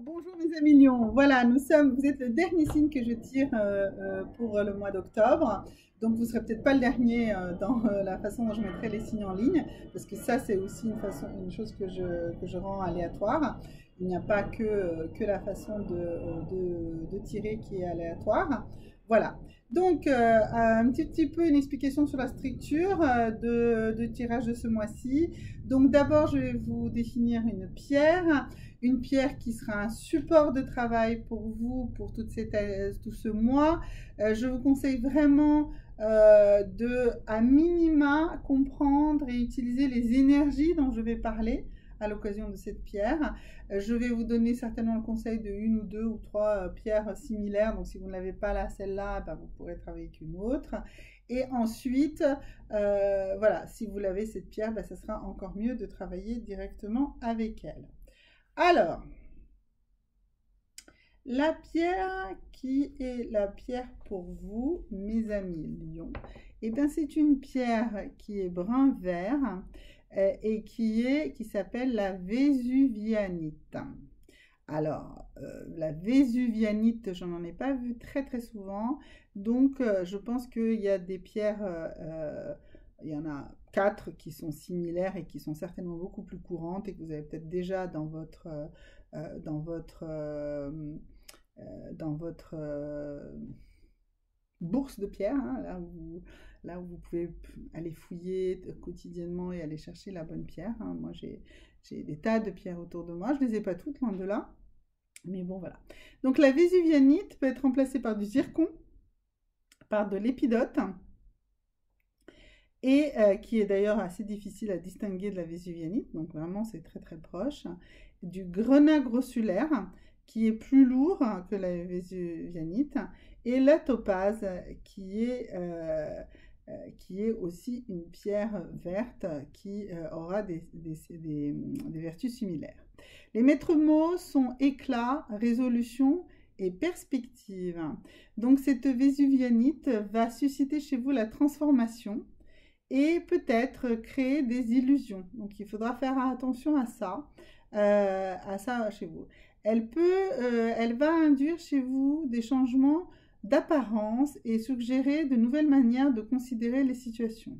Bonjour mes amis lions, voilà, vous êtes le dernier signe que je tire pour le mois d'octobre. Donc vous ne serez peut-être pas le dernier dans la façon dont je mettrai les signes en ligne, parce que ça c'est aussi une chose que je rends aléatoire. Il n'y a pas que la façon de tirer qui est aléatoire. Voilà, donc un petit peu une explication sur la structure de tirage de ce mois-ci. Donc d'abord je vais vous définir une pierre qui sera un support de travail pour vous pour tout ce mois. Je vous conseille vraiment de, à minima, comprendre et utiliser les énergies dont je vais parler à l'occasion de cette pierre. Je vais vous donner certainement le conseil de une ou deux ou trois pierres similaires. Donc si vous ne l'avez pas là, celle-là, ben, vous pourrez travailler avec une autre. Et ensuite, voilà, si vous l'avez cette pierre, ben, ça sera encore mieux de travailler directement avec elle. Alors, la pierre qui est la pierre pour vous, mes amis lions, eh bien c'est une pierre qui est brun-vert et qui s'appelle la vésuvianite. Alors, la vésuvianite, je n'en ai pas vu très très souvent, donc je pense qu'il y a des pierres, il y en a 4 qui sont similaires et qui sont certainement beaucoup plus courantes et que vous avez peut-être déjà dans votre, dans votre bourse de pierres, hein, là où vous pouvez aller fouiller quotidiennement et aller chercher la bonne pierre. Hein. Moi, j'ai des tas de pierres autour de moi. Je ne les ai pas toutes, loin de là. Mais bon, voilà. Donc, la vésuvianite peut être remplacée par du zircon, par de l'épidote, et qui est d'ailleurs assez difficile à distinguer de la vésuvianite. Donc, vraiment, c'est très, très proche. Du grenat grossulaire, qui est plus lourd que la vésuvianite, et la topaze, qui est aussi une pierre verte qui aura des vertus similaires. Les maîtres mots sont éclat, résolution et perspective. Donc cette vésuvianite va susciter chez vous la transformation et peut-être créer des illusions. Donc il faudra faire attention à ça chez vous. Elle va induire chez vous des changements d'apparence et suggérer de nouvelles manières de considérer les situations.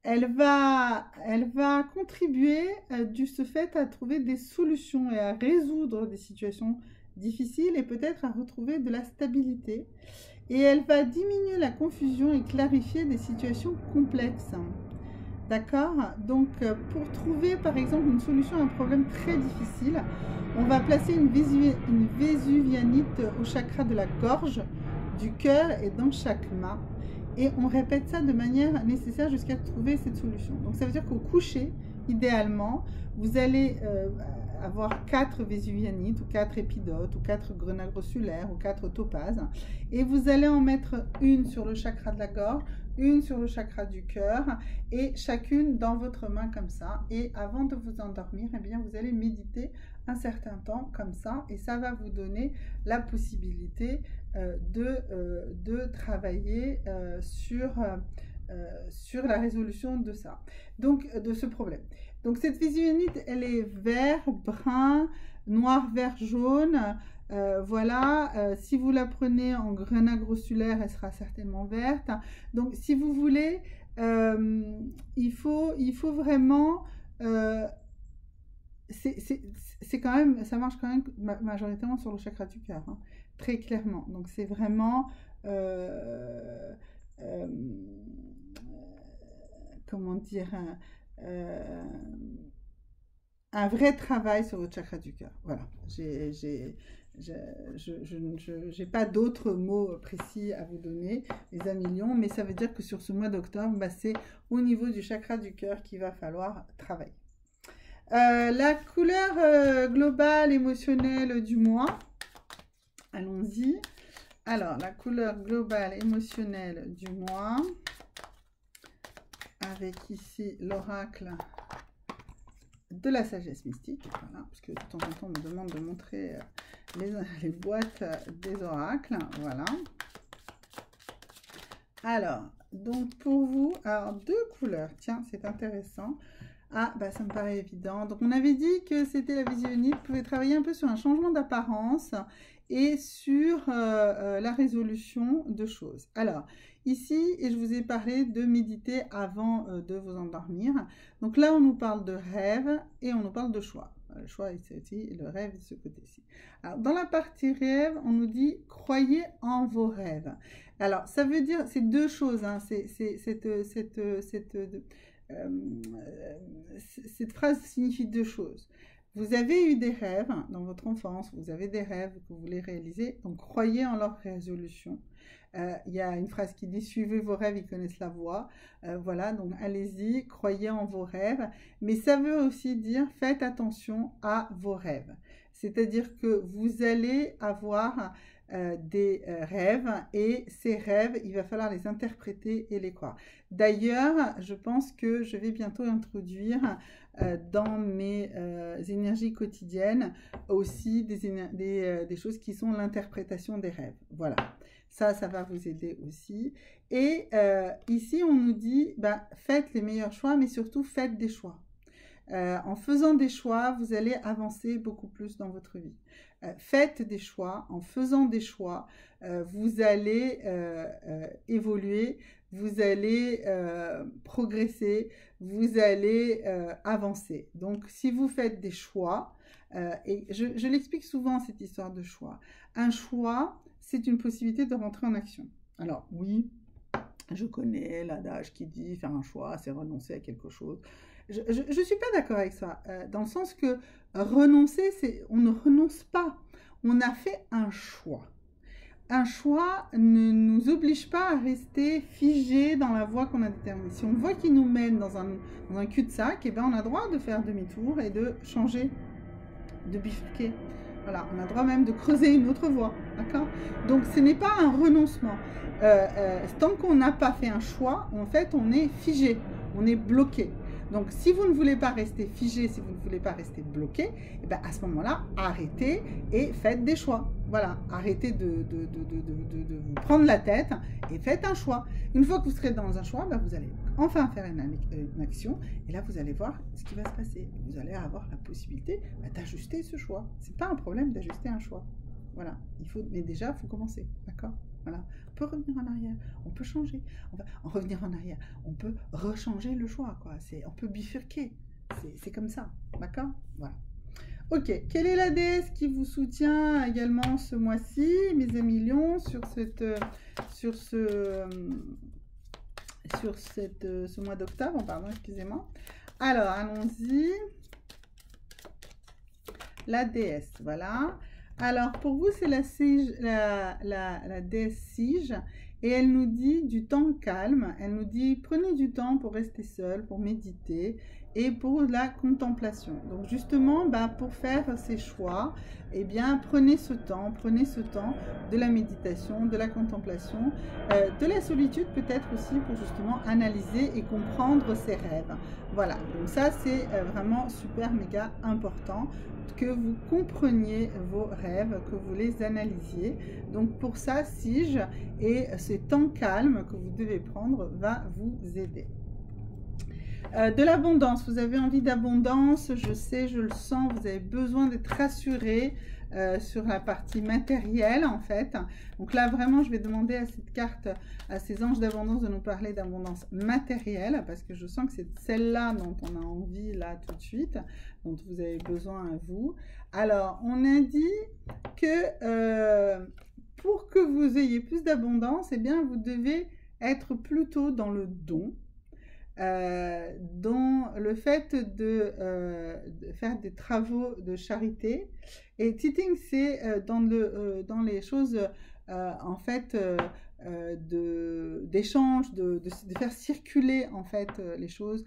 Elle va contribuer de ce fait à trouver des solutions et à résoudre des situations difficiles et peut-être à retrouver de la stabilité. Et elle va diminuer la confusion et clarifier des situations complexes. D'accord? Donc, pour trouver par exemple une solution à un problème très difficile, on va placer une vésuvianite au chakra de la gorge, du cœur et dans chaque main. Et on répète ça de manière nécessaire jusqu'à trouver cette solution. Donc, ça veut dire qu'au coucher, idéalement, vous allez avoir 4 vésuvianites ou 4 épidotes ou 4 grenats grossulaires ou 4 topazes. Et vous allez en mettre une sur le chakra de la gorge, une sur le chakra du cœur et chacune dans votre main comme ça. Et avant de vous endormir, eh bien, vous allez méditer un certain temps comme ça et ça va vous donner la possibilité de travailler sur la résolution de ça, donc de ce problème. Donc cette vésuvianite, elle est vert, brun, noir, vert, jaune. Voilà, si vous la prenez en grenat grossulaire, elle sera certainement verte. Donc si vous voulez, il faut vraiment... c'est quand même, ça marche quand même majoritairement sur le chakra du cœur, hein, très clairement. Donc c'est vraiment... comment dire... un vrai travail sur votre chakra du cœur. Voilà, je n'ai pas d'autres mots précis à vous donner, les amis lions, mais ça veut dire que sur ce mois d'octobre, bah, c'est au niveau du chakra du cœur qu'il va falloir travailler. La couleur globale émotionnelle du mois, allons-y. Alors, la couleur globale émotionnelle du mois, avec ici l'oracle de la sagesse mystique, voilà, parce que de temps en temps on me demande de montrer les boîtes des oracles, voilà. Alors, donc pour vous, alors 2 couleurs, tiens, c'est intéressant. Ah, bah ça me paraît évident. Donc, on avait dit que c'était la visionnite, pouvait travailler un peu sur un changement d'apparence et sur la résolution de choses. Alors, ici, et je vous ai parlé de méditer avant de vous endormir. Donc là, on nous parle de rêve et on nous parle de choix. Le choix est ici et le rêve est de ce côté-ci. Alors, dans la partie rêve, on nous dit « croyez en vos rêves ». Alors, ça veut dire, c'est deux choses, hein, cette phrase signifie deux choses. Vous avez eu des rêves dans votre enfance, vous avez des rêves que vous voulez réaliser, donc croyez en leur résolution. Il y a une phrase qui dit « Suivez vos rêves, ils connaissent la voie ». Voilà, donc allez-y, croyez en vos rêves. Mais ça veut aussi dire « Faites attention à vos rêves ». C'est-à-dire que vous allez avoir des rêves et ces rêves, il va falloir les interpréter et les croire. D'ailleurs, je pense que je vais bientôt introduire dans mes énergies quotidiennes aussi des choses qui sont l'interprétation des rêves. Voilà, ça va vous aider aussi. Et ici, on nous dit, faites les meilleurs choix, mais surtout faites des choix. En faisant des choix, vous allez avancer beaucoup plus dans votre vie. Faites des choix. En faisant des choix, vous allez évoluer, vous allez progresser, vous allez avancer. Donc, si vous faites des choix, et je l'explique souvent cette histoire de choix. Un choix, c'est une possibilité de rentrer en action. Alors, oui, je connais l'adage qui dit faire un choix, c'est renoncer à quelque chose. Je ne suis pas d'accord avec ça, dans le sens que renoncer, on ne renonce pas. On a fait un choix. Un choix ne nous oblige pas à rester figé dans la voie qu'on a déterminée. Si on voit qu'il nous mène dans un cul-de-sac, eh ben on a le droit de faire demi-tour et de changer, de bifurquer. Voilà, on a le droit même de creuser une autre voie, d'accord? Donc, ce n'est pas un renoncement. Tant qu'on n'a pas fait un choix, en fait, on est figé, on est bloqué. Donc, si vous ne voulez pas rester figé, si vous ne voulez pas rester bloqué, eh bien, à ce moment-là, arrêtez et faites des choix. Voilà, arrêtez de vous prendre la tête et faites un choix. Une fois que vous serez dans un choix, vous allez enfin faire une action et là, vous allez voir ce qui va se passer. Vous allez avoir la possibilité d'ajuster ce choix. Ce n'est pas un problème d'ajuster un choix. Voilà, mais déjà, il faut commencer, d'accord? Voilà, on peut revenir en arrière, on peut changer, on va en revenir en arrière, on peut rechanger le choix, quoi. On peut bifurquer, c'est comme ça, d'accord? Voilà. Ok, quelle est la déesse qui vous soutient également ce mois-ci, mes amis lions, sur ce mois d'octobre, pardon, excusez-moi. Alors, allons-y. La déesse, voilà. Alors, pour vous, c'est la déesse Sige, et elle nous dit du temps calme. Elle nous dit, prenez du temps pour rester seul, pour méditer et pour la contemplation. Donc, justement, pour faire ces choix, eh bien, prenez ce temps de la méditation, de la contemplation, de la solitude peut-être aussi pour justement analyser et comprendre ses rêves. Voilà, donc ça, c'est vraiment super, méga important que vous compreniez vos rêves, que vous les analysiez. Donc pour ça, Sige et ce temps calme que vous devez prendre va vous aider. De l'abondance, vous avez envie d'abondance, je sais, je le sens, vous avez besoin d'être rassuré sur la partie matérielle en fait. Donc là vraiment je vais demander à cette carte, à ces anges d'abondance de nous parler d'abondance matérielle parce que je sens que c'est celle-là dont on a envie là tout de suite, dont vous avez besoin à vous. Alors on a dit que pour que vous ayez plus d'abondance, eh bien vous devez être plutôt dans le don. Dans le fait de faire des travaux de charité. Et Tithing, c'est dans les choses en fait d'échange, de faire circuler en fait les choses,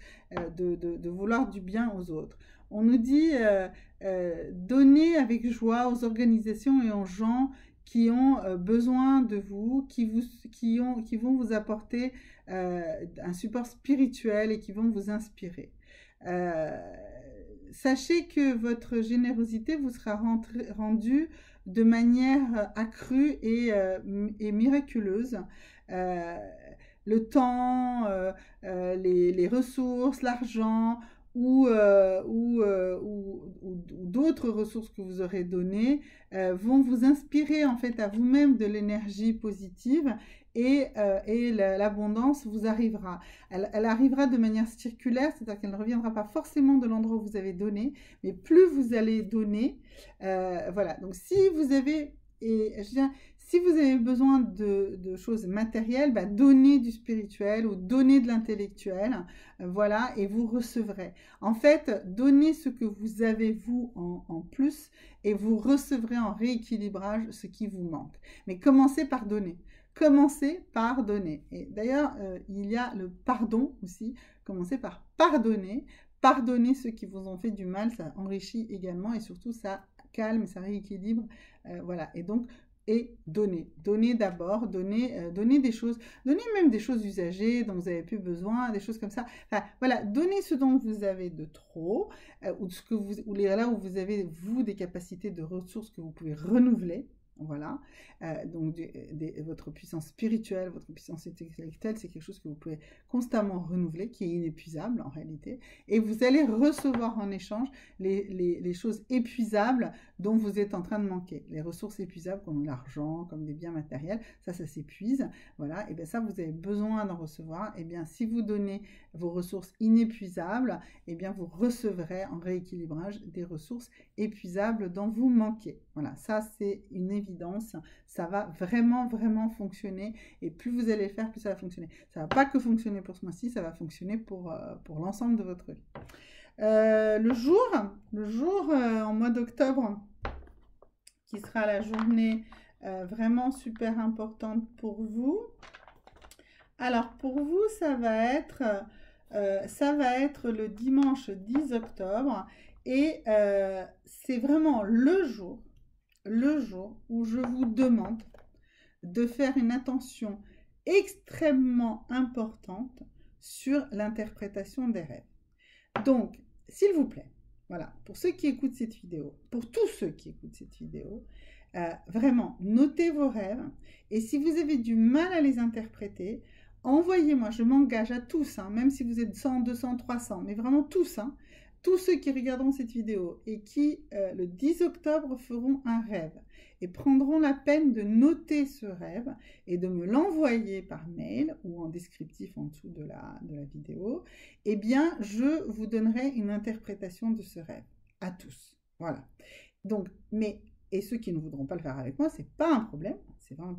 de vouloir du bien aux autres. On nous dit donner avec joie aux organisations et aux gens qui ont besoin de vous, qui vont vous apporter un support spirituel et qui vont vous inspirer. Sachez que votre générosité vous sera rendue de manière accrue et miraculeuse. Le temps, les ressources, l'argent ou d'autres ressources que vous aurez données vont vous inspirer en fait à vous-même de l'énergie positive et l'abondance vous arrivera. Elle arrivera de manière circulaire, c'est-à-dire qu'elle ne reviendra pas forcément de l'endroit où vous avez donné, mais plus vous allez donner, voilà. Donc si vous avez, si vous avez besoin de choses matérielles, bah, donnez du spirituel ou donnez de l'intellectuel, voilà, et vous recevrez. En fait, donnez ce que vous avez vous en plus et vous recevrez en rééquilibrage ce qui vous manque. Mais commencez par donner. Commencez par donner. Et d'ailleurs, il y a le pardon aussi. Commencez par pardonner. Pardonnez ceux qui vous ont fait du mal, ça enrichit également et surtout ça calme, ça rééquilibre. Voilà. Et donc, donner. Donner d'abord, donner des choses, donner même des choses usagées dont vous avez plus besoin, des choses comme ça. Enfin, voilà, donnez ce dont vous avez de trop, ou là où vous avez, vous, des capacités de ressources que vous pouvez renouveler. Voilà, donc votre puissance spirituelle, votre puissance intellectuelle, c'est quelque chose que vous pouvez constamment renouveler, qui est inépuisable en réalité, et vous allez recevoir en échange les choses épuisables dont vous êtes en train de manquer. Les ressources épuisables comme l'argent, comme des biens matériels, ça s'épuise, voilà, et bien ça vous avez besoin d'en recevoir, et bien si vous donnez vos ressources inépuisables, et bien vous recevrez en rééquilibrage des ressources épuisables dont vous manquez. Voilà, ça c'est une évidence, ça va vraiment fonctionner et plus vous allez le faire, plus ça va fonctionner. Ça va pas que fonctionner pour ce mois-ci, ça va fonctionner pour l'ensemble de votre vie. Le jour en mois d'octobre, qui sera la journée vraiment super importante pour vous. Alors pour vous, ça va être le dimanche 10 octobre et c'est vraiment le jour où je vous demande de faire une attention extrêmement importante sur l'interprétation des rêves. Donc, s'il vous plaît, voilà, pour ceux qui écoutent cette vidéo, pour tous ceux qui écoutent cette vidéo, vraiment, notez vos rêves et si vous avez du mal à les interpréter, envoyez-moi, je m'engage à tous, hein, même si vous êtes 100, 200, 300, mais vraiment tous, hein, tous ceux qui regarderont cette vidéo et qui, le 10 octobre, feront un rêve et prendront la peine de noter ce rêve et de me l'envoyer par mail ou en descriptif en dessous de la vidéo, eh bien, je vous donnerai une interprétation de ce rêve à tous. Voilà. Donc, et ceux qui ne voudront pas le faire avec moi, c'est pas un problème.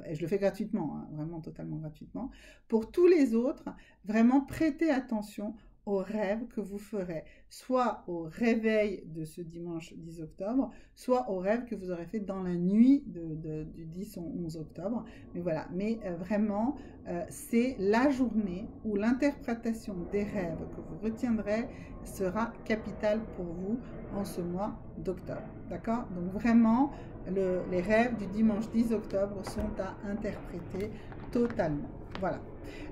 Et je le fais gratuitement, hein, vraiment totalement gratuitement. Pour tous les autres, vraiment prêtez attention aux rêves que vous ferez, soit au réveil de ce dimanche 10 octobre, soit aux rêves que vous aurez fait dans la nuit du 10 au 11 octobre. Mais voilà, vraiment, c'est la journée où l'interprétation des rêves que vous retiendrez sera capitale pour vous en ce mois d'octobre. D'accord? Donc vraiment, les rêves du dimanche 10 octobre sont à interpréter totalement. Voilà.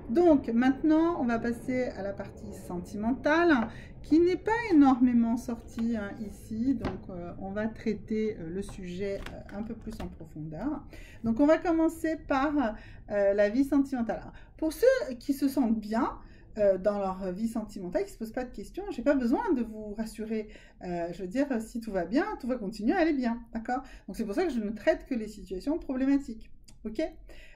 Donc maintenant, on va passer à la partie sentimentale qui n'est pas énormément sortie hein, ici. Donc on va traiter le sujet un peu plus en profondeur. Donc on va commencer par la vie sentimentale. Alors, pour ceux qui se sentent bien dans leur vie sentimentale, qui ne se posent pas de questions, je n'ai pas besoin de vous rassurer. Je veux dire, si tout va bien, tout va continuer à aller bien. D'accord? Donc c'est pour ça que je ne traite que les situations problématiques. Ok?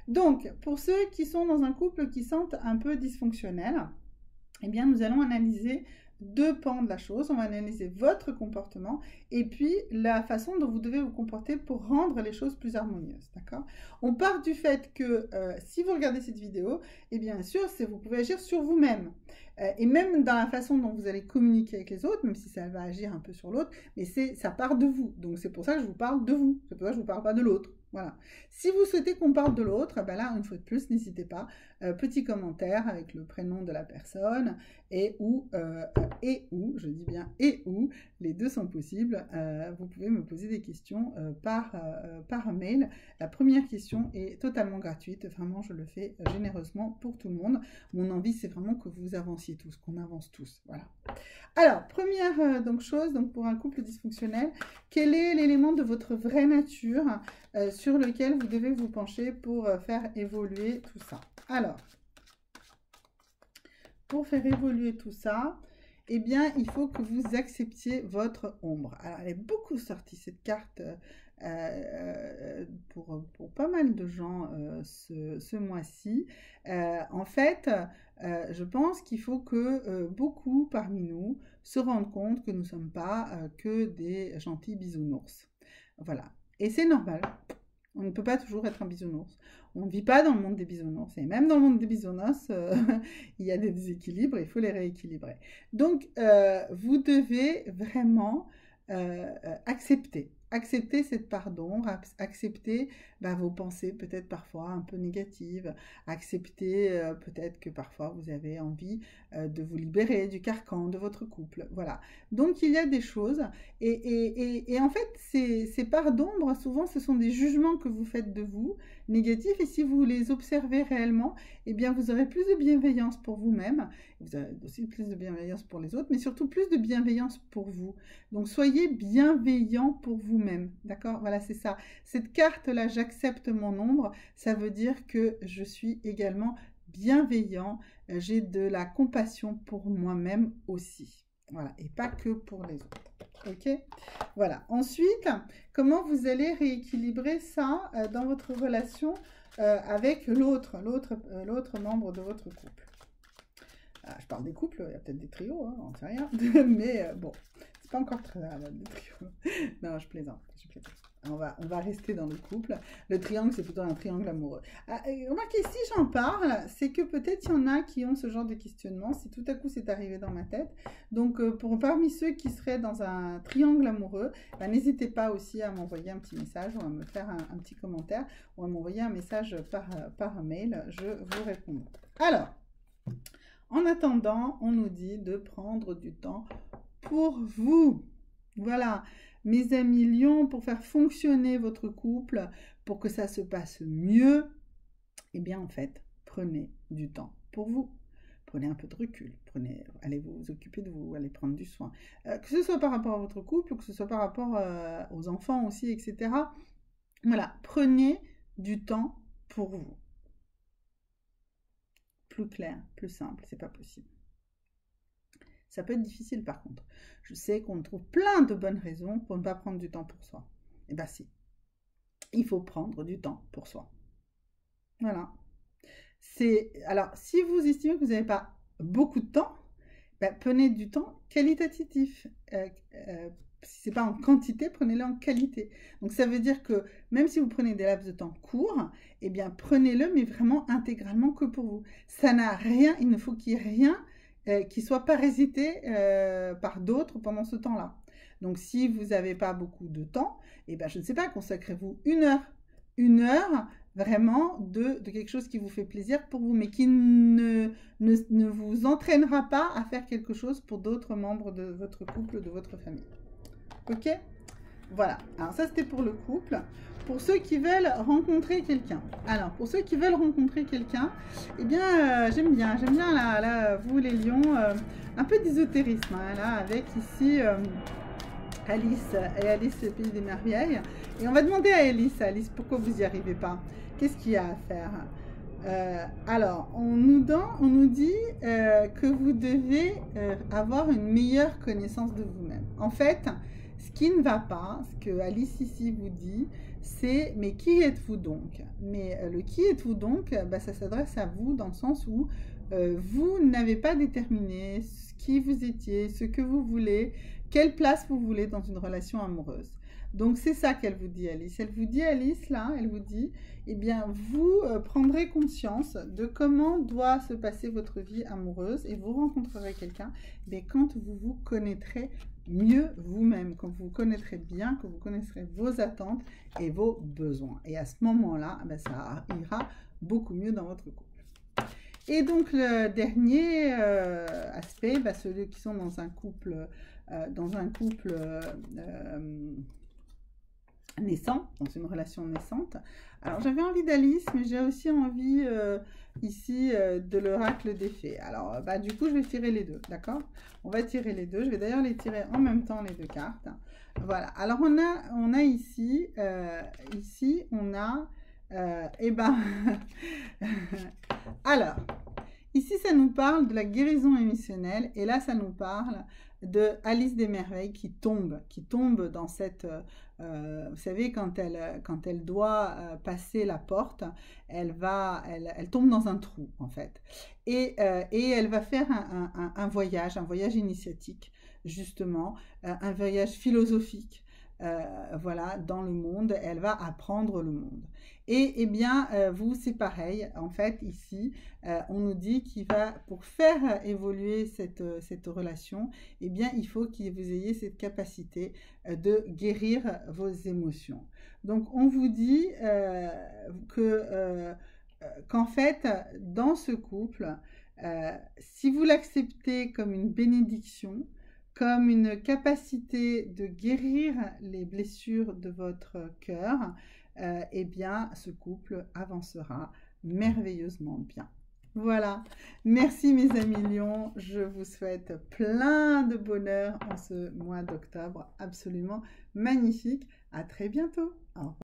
Donc, pour ceux qui sont dans un couple qui sentent un peu dysfonctionnel, eh bien, nous allons analyser deux pans de la chose. On va analyser votre comportement et puis la façon dont vous devez vous comporter pour rendre les choses plus harmonieuses. D'accord? On part du fait que si vous regardez cette vidéo, et bien sûr, vous pouvez agir sur vous-même. Et même dans la façon dont vous allez communiquer avec les autres, même si ça va agir un peu sur l'autre, mais ça part de vous. Donc, c'est pour ça que je vous parle de vous. C'est pour ça que je ne vous parle pas de l'autre. Voilà. Si vous souhaitez qu'on parle de l'autre, ben là, une fois de plus, n'hésitez pas. Petit commentaire avec le prénom de la personne et ou, je dis bien et ou, les deux sont possibles. Vous pouvez me poser des questions par mail. La première question est totalement gratuite. Vraiment, je le fais généreusement pour tout le monde. Mon envie, c'est vraiment que vous avanciez tous, qu'on avance tous. Voilà. Alors, première chose, pour un couple dysfonctionnel, quel est l'élément de votre vraie nature sur lequel vous devez vous pencher pour faire évoluer tout ça? Alors, pour faire évoluer tout ça, eh bien, il faut que vous acceptiez votre ombre. Alors, elle est beaucoup sortie, cette carte, pour pas mal de gens ce mois-ci. En fait, je pense qu'il faut que beaucoup parmi nous se rendent compte que nous ne sommes pas que des gentils bisounours. Voilà. Et c'est normal. On ne peut pas toujours être un bisounours. On ne vit pas dans le monde des bisounours. Et même dans le monde des bisounours, il y a des déséquilibres, il faut les rééquilibrer. Donc, vous devez vraiment accepter cette part d'ombre, accepter vos pensées peut-être parfois un peu négatives, accepter peut-être que parfois vous avez envie de vous libérer du carcan de votre couple. Voilà. Donc, il y a des choses et en fait, ces parts d'ombre, souvent, ce sont des jugements que vous faites de vous, négatifs, et si vous les observez réellement, eh bien, vous aurez plus de bienveillance pour vous-même, vous aurez aussi plus de bienveillance pour les autres, mais surtout plus de bienveillance pour vous. Donc, soyez bienveillant pour vous-même, d'accord? Voilà, c'est ça. Cette carte-là, j'accepte mon ombre, ça veut dire que je suis également bienveillant, j'ai de la compassion pour moi-même aussi. Voilà, et pas que pour les autres. Ok, voilà. Ensuite, comment vous allez rééquilibrer ça dans votre relation avec l'autre membre de votre couple. Je parle des couples, il y a peut-être des trios, hein, on ne sait rien. Mais bon, c'est pas encore très des trios. Non, je plaisante. On va rester dans le couple. Le triangle, c'est plutôt un triangle amoureux. Remarquez, si j'en parle, c'est que peut-être il y en a qui ont ce genre de questionnement. Si tout à coup c'est arrivé dans ma tête. Donc, parmi ceux qui seraient dans un triangle amoureux, n'hésitez pas aussi à m'envoyer un petit message ou à me faire un petit commentaire ou à m'envoyer un message par mail. Je vous réponds. Alors, en attendant, on nous dit de prendre du temps pour vous. Voilà. Mes amis lions, pour faire fonctionner votre couple, pour que ça se passe mieux, eh bien en fait, prenez du temps pour vous. Prenez un peu de recul, allez vous occuper de vous, allez prendre du soin. Que ce soit par rapport à votre couple, que ce soit par rapport aux enfants aussi, etc. Voilà, prenez du temps pour vous. Plus clair, plus simple, c'est pas possible. Ça peut être difficile par contre. Je sais qu'on trouve plein de bonnes raisons pour ne pas prendre du temps pour soi. Eh bien si, il faut prendre du temps pour soi. Voilà. Alors, si vous estimez que vous n'avez pas beaucoup de temps, prenez du temps qualitatif. Si ce n'est pas en quantité, prenez-le en qualité. Donc ça veut dire que même si vous prenez des laps de temps courts, eh bien prenez-le, mais vraiment intégralement que pour vous. Ça n'a rien, il ne faut qu'il n'y ait rien qui soit parasité par d'autres pendant ce temps-là. Donc, si vous n'avez pas beaucoup de temps, eh ben, je ne sais pas, consacrez-vous une heure vraiment de quelque chose qui vous fait plaisir pour vous, mais qui ne vous entraînera pas à faire quelque chose pour d'autres membres de votre couple, de votre famille. Ok? Voilà. Alors, ça, c'était pour le couple. Pour ceux qui veulent rencontrer quelqu'un. Alors, pour ceux qui veulent rencontrer quelqu'un, eh bien, j'aime bien là, vous les lions, un peu d'ésotérisme, hein, là, avec ici Alice et Alice, le pays des merveilles. Et on va demander à Alice, pourquoi vous n'y arrivez pas? Qu'est-ce qu'il y a à faire? Alors, on nous dit que vous devez avoir une meilleure connaissance de vous-même. En fait, ce qui ne va pas, ce que Alice ici vous dit, c'est « mais qui êtes-vous donc ?» Mais le « qui êtes-vous donc ?» ça s'adresse à vous dans le sens où vous n'avez pas déterminé qui vous étiez, ce que vous voulez, quelle place vous voulez dans une relation amoureuse. Donc, c'est ça qu'elle vous dit, Alice. Elle vous dit, Alice, là, elle vous dit, eh bien, vous prendrez conscience de comment doit se passer votre vie amoureuse et vous rencontrerez quelqu'un quand vous vous connaîtrez mieux vous-même, quand vous vous connaîtrez bien, que vous connaîtrez vos attentes et vos besoins. Et à ce moment-là, ça ira beaucoup mieux dans votre couple. Et donc, le dernier aspect, ceux qui sont dans un couple naissant, dans une relation naissante. Alors, j'avais envie d'Alice, mais j'ai aussi envie ici de l'oracle des fées. Alors, du coup, je vais tirer les deux, d'accord? On va tirer les deux. Je vais d'ailleurs les tirer en même temps, les deux cartes. Voilà. Alors, on a ici, on a, alors, Ici, ça nous parle de la guérison émotionnelle et là, ça nous parle de Alice des Merveilles qui tombe dans cette... vous savez, quand elle doit passer la porte, elle tombe dans un trou, en fait. Et elle va faire un voyage initiatique, justement, un voyage philosophique. Voilà, dans le monde, elle va apprendre le monde. Et bien, vous, c'est pareil. En fait, ici, on nous dit qu'il va, pour faire évoluer cette relation, eh bien, il faut que vous ayez cette capacité de guérir vos émotions. Donc, on vous dit qu'en fait, dans ce couple, si vous l'acceptez comme une bénédiction, comme une capacité de guérir les blessures de votre cœur, eh bien, ce couple avancera merveilleusement bien. Voilà, merci mes amis lions, je vous souhaite plein de bonheur en ce mois d'octobre absolument magnifique. À très bientôt. Au revoir.